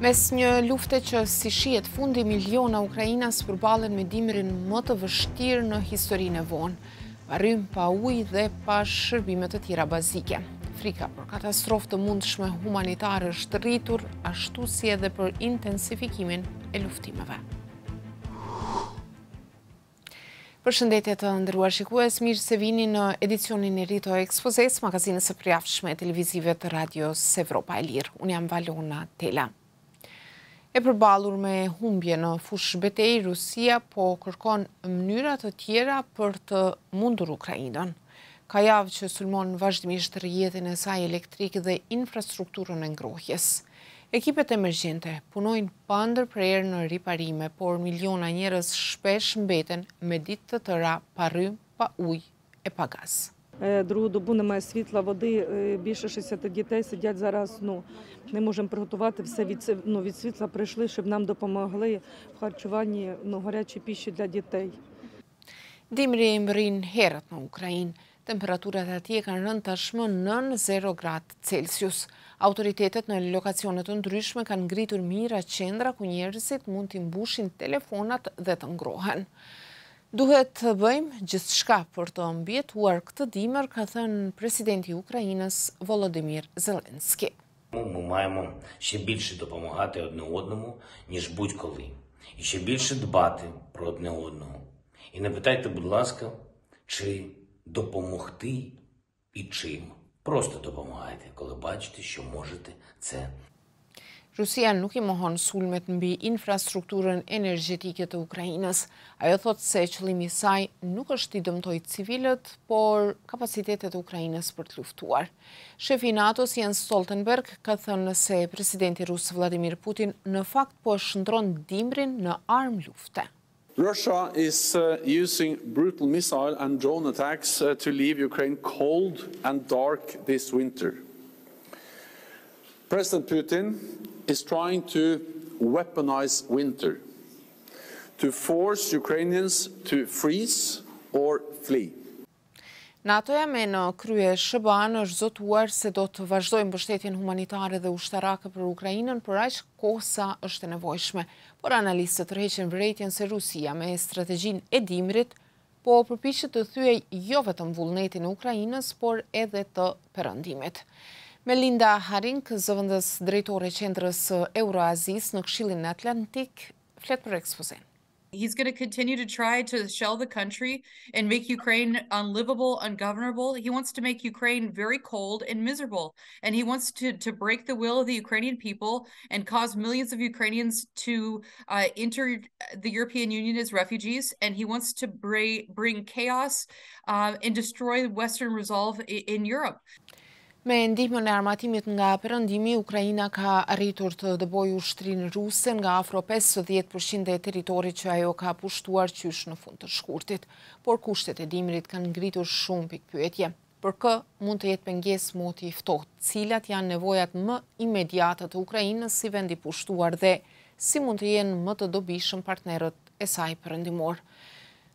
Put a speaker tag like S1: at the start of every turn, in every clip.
S1: Mes një lufte që si shihet fundi, miliona ukrainas përballen me dimrin më të vështirë në historinë e vonë, pa rrym, pa ujë dhe pa shërbime të tjera bazike. Frika për katastrofë të mundshme humanitare është rritur, ashtu si edhe për intensifikimin e luftimeve. Përshëndetje të nderuar shikues, mirë se vini në edicionin e ri të Ekspozes, magazinës së përjashtme televizive të radios Evropa e Lirë. Unë jam Valona Tela. E përballur me humbje në fushë betejë, Rusia po kërkon mënyra të tjera për të mundur Ukrainën. Ka javë që sulmon vazhdimisht rrjetin e saj elektrik dhe infrastrukturën e ngrohjes. Ekipet emergjente punojnë pa ndërprerje në riparime, por miliona njerëz shpesh mbeten me ditë të tëra pa rrym, pa ujë e pa gaz.
S2: Другу добу немає світла, води, більше 60 дітей сидять зараз, не можемо приготувати все від світла, прийшли, щоб нам допомогли в харчуванні, гарячій піші для дітей.
S1: Dimri mbërrin herët në Ukrainë. Temperaturat atje kanë rënë tashmë nën 0 gradë Celsius. Autoritetet në lokacione të ndryshme kanë ngritur mira qendra ku njerëzit mund t'i mbushin telefonat dhe të ngrohen. Duhet të bëjmë gjithçka për të mbijetuar këtë dimër, ka thënë presidenti i Українës Володимир Зеленський.
S3: Ми маємо ще більше допомагати одне одному, ніж будь-коли. І ще більше дбати про одне одного. І не питайте, будь ласка, чи допомогти і чим. Просто допомагайте, коли бачите, що можете це.
S1: Rusia nuk I mohon sulmet mbi infrastrukturën energjetike të Ukrainës. Ajo thotë se qëllimi I saj nuk është I dëmtojë civilët, por kapacitetet e Ukrainës për të luftuar. Shefi I NATO-s Jens Stoltenberg ka thënë se presidenti rus Vladimir Putin në fakt po shndron dimrin në armë lufte.
S4: Russia is using brutal missile and drone attacks to leave Ukraine cold and dark this winter. President Putin is trying to weaponize winter, to force Ukrainians to freeze or flee.
S1: NATO-ja me në krye SBA-n është zotuar se do të vazhdojë mbështetjen humanitare dhe ushtarake për Ukrainën për aq kohë sa është e nevojshme. Por analistët tërheqin vërejtjen se Rusia me strategjinë e dimrit po përpiqet të thyej jo vetëm vullnetin e Ukrainës, por edhe të perëndimit. Melinda Haring, zëvendës drejtore e qendrës Euroazis në Këshillin Atlantik, flet për ekspozen.
S5: He's going to continue to try to shell the country and make Ukraine unlivable, ungovernable. He wants to make Ukraine very cold and miserable. And he wants to break the will of the Ukrainian people and cause millions of Ukrainians to enter the European Union as refugees. And he wants to bring chaos and destroy Western resolve in Europe.
S1: Me ndihmën e armatimit nga perëndimi, Ukraina ka arritur të dëbojë ushtrinë ruse nga afro 50% e territorit që ajo ka pushtuar qysh në fund të shkurtit, por kushtet e dimrit kanë ngritur shumë pikpyetje. Për kë mund të jetë pengesë moti I ftohtë, cilat janë nevojat më imediate të Ukrainës si vend I pushtuar dhe si mund të jenë më të dobishëm partnerët e saj perëndimor.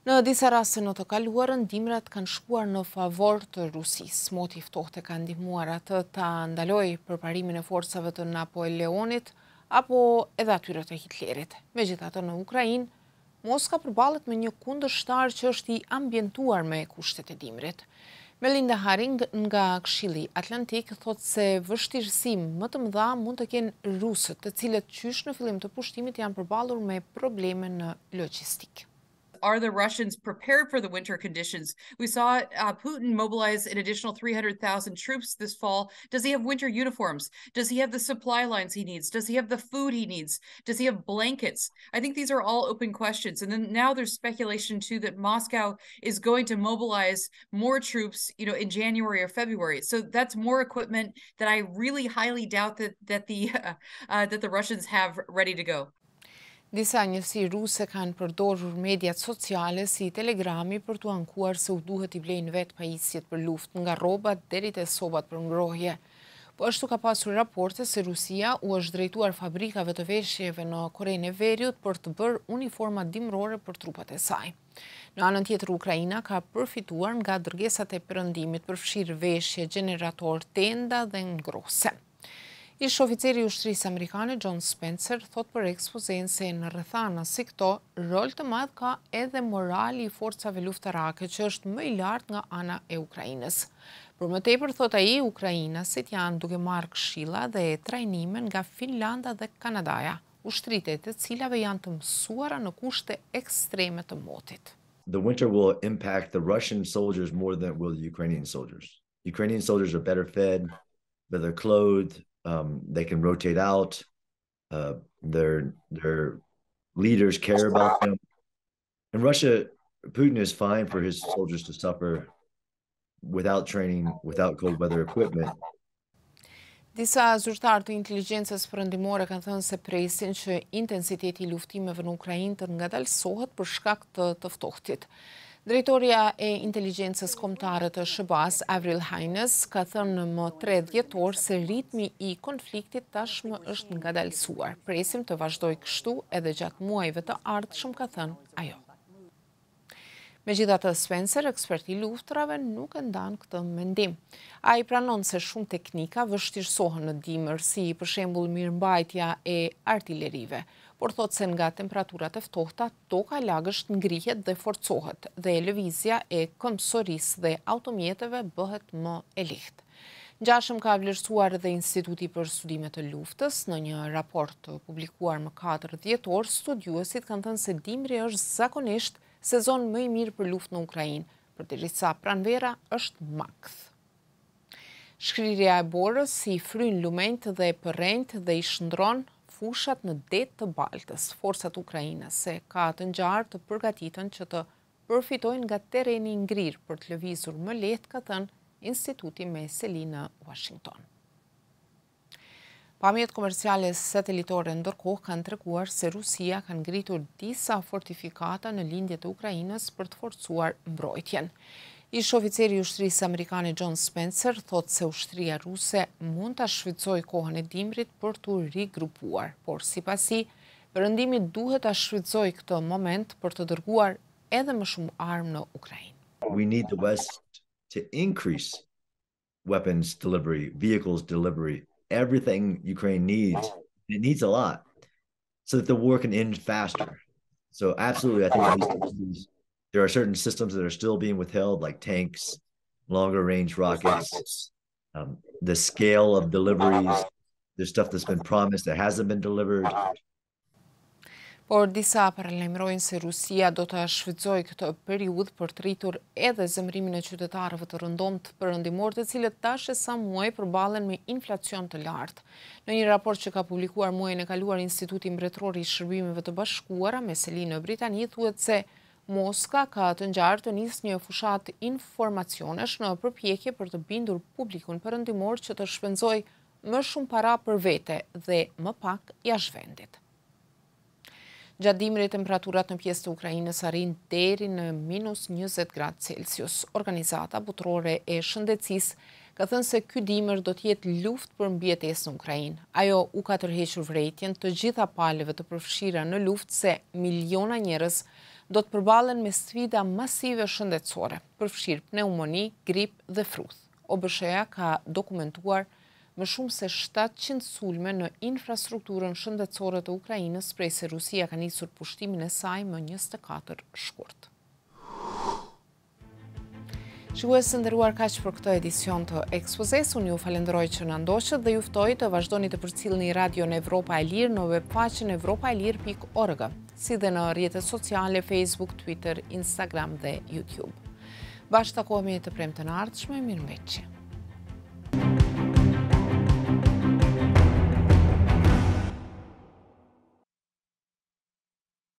S1: Në disa raste në të kaluarën, dimrat kanë shkuar në favor të Rusisë. Moti I ftohtë ka ndihmuar atë ta ndalojë përparimin e forcave të Napoleonit apo edhe atyre të Hitlerit. Megjithatë në Ukrainë, Moska përballet me një kundërshtar që është I ambientuar me kushtet e dimrit. Melinda Haring nga Këshilli Atlantik thotë se vështirësi më të mëdha mund të kenë rusët, të cilët qysh në fillim të pushtimit janë përballur me probleme në logjistikë.
S5: Are the Russians prepared for the winter conditions? We saw Putin mobilize an additional 300,000 troops this fall. Does he have winter uniforms? Does he have the supply lines he needs? Does he have the food he needs? Does he have blankets? I think these are all open questions. And then now there's speculation too that Moscow is going to mobilize more troops, in January or February. So that's more equipment that I really highly doubt that the Russians have ready to go.
S1: Disa njësi ruse kanë përdorur mediat sociale si telegrami për t'u ankuar se u duhet I blejnë vetë pajisjet për luftë nga rrobat deri te sobat për ngrohje. Po ashtu ka pasur raporte se Rusia u është drejtuar fabrikave të veshjeve në Korenë e Veriut për të bërë uniforma dimrore për trupat e saj. Në anën tjetër, Ukraina ka përfituar nga dërgesat e perëndimit, përfshirë veshje, gjenerator, tenda dhe ngrose. Ish oficeri i ushtrisë amerikane John Spencer thot për ekspozen se në rrethana si këto, rol të madh ka edhe morali i forcave luftarake që është më i lartë nga ana e Ukrainës. Për më tepër, thot ai, ukrainasit janë duke marrë këshilla dhe trajnime nga Finlanda dhe Kanadaja, ushtrite të cilave janë të mësuara në kushte ekstreme të motit.
S6: The winter will impact the Russian soldiers more than it will the Ukrainian soldiers. Ukrainian soldiers are better fed, better clothed, they can rotate out, their leaders care about them. In Russia, Putin is fine for his soldiers to suffer without training, without cold weather equipment.
S1: Disa zyrtarë të inteligjencës perëndimore kanë thënë se presin që intensiteti i luftimeve në Ukrainë të ngadalësohet për shkak të ftohtit. Drejtoria e inteligjencës kombëtare të SHBA-s, Avril Haines, ka thënë më 3 dhjetor se ritmi i konfliktit tashmë është ngadalësuar. Presim të vazhdojë kështu edhe gjatë muajve të ardhshëm, ka thënë ajo. Megjithatë, Spencer, ekspert i luftrave, nuk e ndan këtë mendim. Ai pranon se shumë teknika vështirësohen në dimër, si për shembull mirëmbajtja e artilerive, por thot se nga temperaturat e ftohta, toka lagësht ngrihet dhe forcohet, dhe lëvizja e këmbësorisë dhe automjeteve bëhet më e lehtë. Ngjashëm ka vlerësuar edhe Instituti për Studime të Luftës. Në një raport publikuar më 4 dhjetor, studiuesit kanë thënë se dimri është zakonisht sezon më i mirë për luftë në Ukrainë, përderisa pranvera është makth. Shkrirja e borës i fryn lumenjtë dhe përrenjtë dhe i shndron fushat në det të Baltës. Forcat ukrainase ka të ngjarë të përgatiten që të përfitojnë nga terreni i ngrirë për të lëvizur më lehtë, ka thënë Instituti me seli në Washington. Pamjet komerciale satelitore ndërkohë kanë treguar se Rusia ka ngritur disa fortifikata në lindjet e Ukrainës për të forcuar mbrojtjen. Ish oficeri i ushtrisë amerikane John Spencer thot se ushtria ruse mund ta shfrytëzojë kohën e dimrit për të rigrupuar, por sipas tij, perëndimi duhet ta shfrytëzojë këtë moment për të dërguar edhe më shumë armë në Ukrainë.
S6: We need the West to increase weapons delivery, vehicles delivery, everything Ukraine needs. It needs a lot so that the war can end faster. So absolutely, I think there are certain systems that are still being withheld, like tanks, longer range rockets, the scale of deliveries, there's stuff that's been promised that hasn't been delivered.
S1: Por disa paralajmërojnë se Rusia do të shfrytëzojë këtë periudhë për të rritur edhe zemrimin e qytetarëve të rëndomtë perëndimor, të cilët tash e sa muaj përballen me inflacion të lartë. Në një raport që ka publikuar muajin e kaluar Instituti Mbretëror i Shërbimeve të Bashkuara me seli në Britani, thuhet se Moska ka të ngjarë të nisë një fushat informacionesh në përpjekje për të bindur publikun perëndimor që të shpenzojë më shumë para për vete dhe më pak jashtë vendit. Gjatë dimrit, temperaturat në pjesë të Ukrainës arrin deri në -20 gradë Celsius. Organizata botërore e shëndetësisë ka thënë se ky dimër do të jetë luftë për mbijetesën në Ukrainë. Ajo u ka tërhequr vërejtjen të gjitha palëve të përfshira në luftë se miliona njerëz do të përballen me sfida masive shëndetësore, përfshirë pneumoni, grip dhe fruth. OBSH-ja ka dokumentuar më shumë se 700 sulme në infrastrukturën shëndetësore të Ukrainës, prej se Rusia ka nisur pushtimin e saj më 24 shkurt. Shikues të nderuar, kaq për këtë edicion të ekspozes. Unë ju falenderoj që na ndoqët dhe ju ftoj të vazhdoni të përcjellni Radion Evropa e Lirë në webfaqen evropaelir.org, si dhe në rrjetet sociale Facebook, Twitter, Instagram dhe YouTube. Bashkë takohemi të premten ardhshme, mirëmbëjtje.